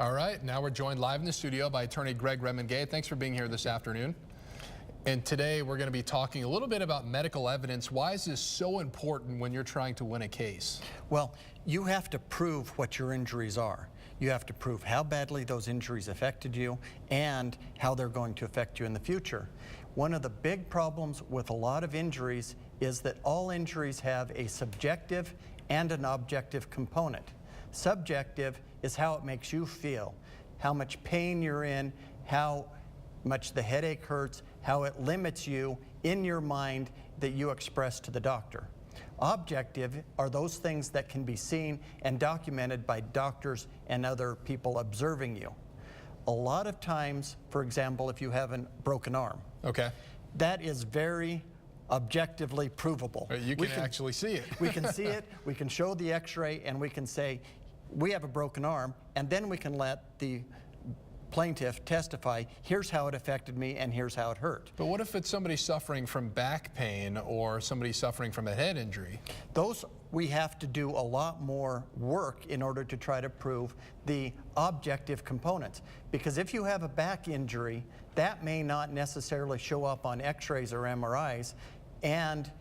All right, now we're joined live in the studio by attorney Greg Remmenga. Thanks for being here this afternoon. And today we're going to be talking a little bit about medical evidence. Why is this so important when you're trying to win a case? Well, you have to prove what your injuries are. You have to prove how badly those injuries affected you and how they're going to affect you in the future. One of the big problems with a lot of injuries is that all injuries have a subjective and an objective component. Subjective is how it makes you feel, how much pain you're in, how much the headache hurts, how it limits you in your mind that you express to the doctor. Objective are those things that can be seen and documented by doctors and other people observing you. A lot of times, for example, if you have a broken arm, that is very objectively provable. You can actually see it. We can see it, we can show the x-ray, and we can say, we have a broken arm, and then we can let the plaintiff testify, here's how it affected me and here's how it hurt. But what if it's somebody suffering from back pain or somebody suffering from a head injury? Those we have to do a lot more work in order to try to prove the objective components. Because if you have a back injury, that may not necessarily show up on x-rays or MRIs, and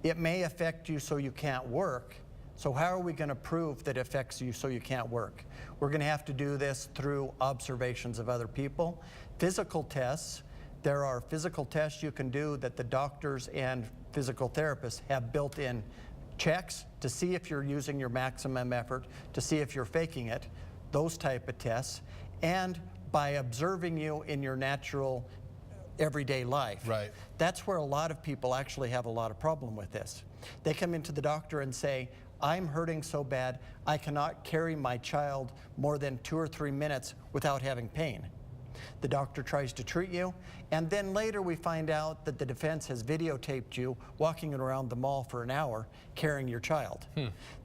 it may affect you so you can't work. So how are we going to prove that it affects you so you can't work? We're going to have to do this through observations of other people. Physical tests, there are physical tests you can do that the doctors and physical therapists have built in checks to see if you're using your maximum effort, to see if you're faking it, those type of tests, and by observing you in your natural everyday life. Right. That's where a lot of people actually have a lot of problem with this. They come into the doctor and say, I'm hurting so bad, I cannot carry my child more than 2 or 3 minutes without having pain. The doctor tries to treat you, and then later we find out that the defense has videotaped you walking around the mall for an hour carrying your child.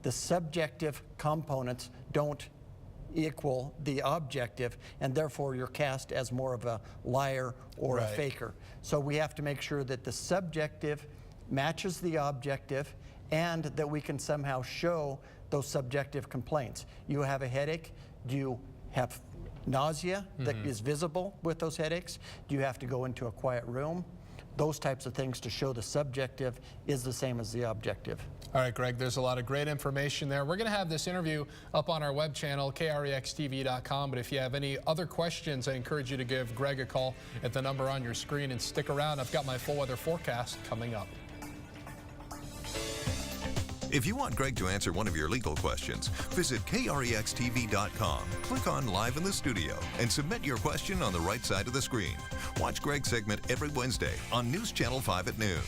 The subjective components don't equal the objective, and therefore you're cast as more of a liar or a faker. So we have to make sure that the subjective matches the objective and that we can somehow show those subjective complaints. You have a headache, do you have nausea that is visible with those headaches? Do you have to go into a quiet room? Those types of things to show the subjective is the same as the objective. All right, Greg, there's a lot of great information there. We're going to have this interview up on our web channel, krextv.com, but if you have any other questions, I encourage you to give Greg a call at the number on your screen and stick around. I've got my full weather forecast coming up. If you want Greg to answer one of your legal questions, visit krextv.com, click on Live in the Studio, and submit your question on the right side of the screen. Watch Greg's segment every Wednesday on News Channel 5 at noon.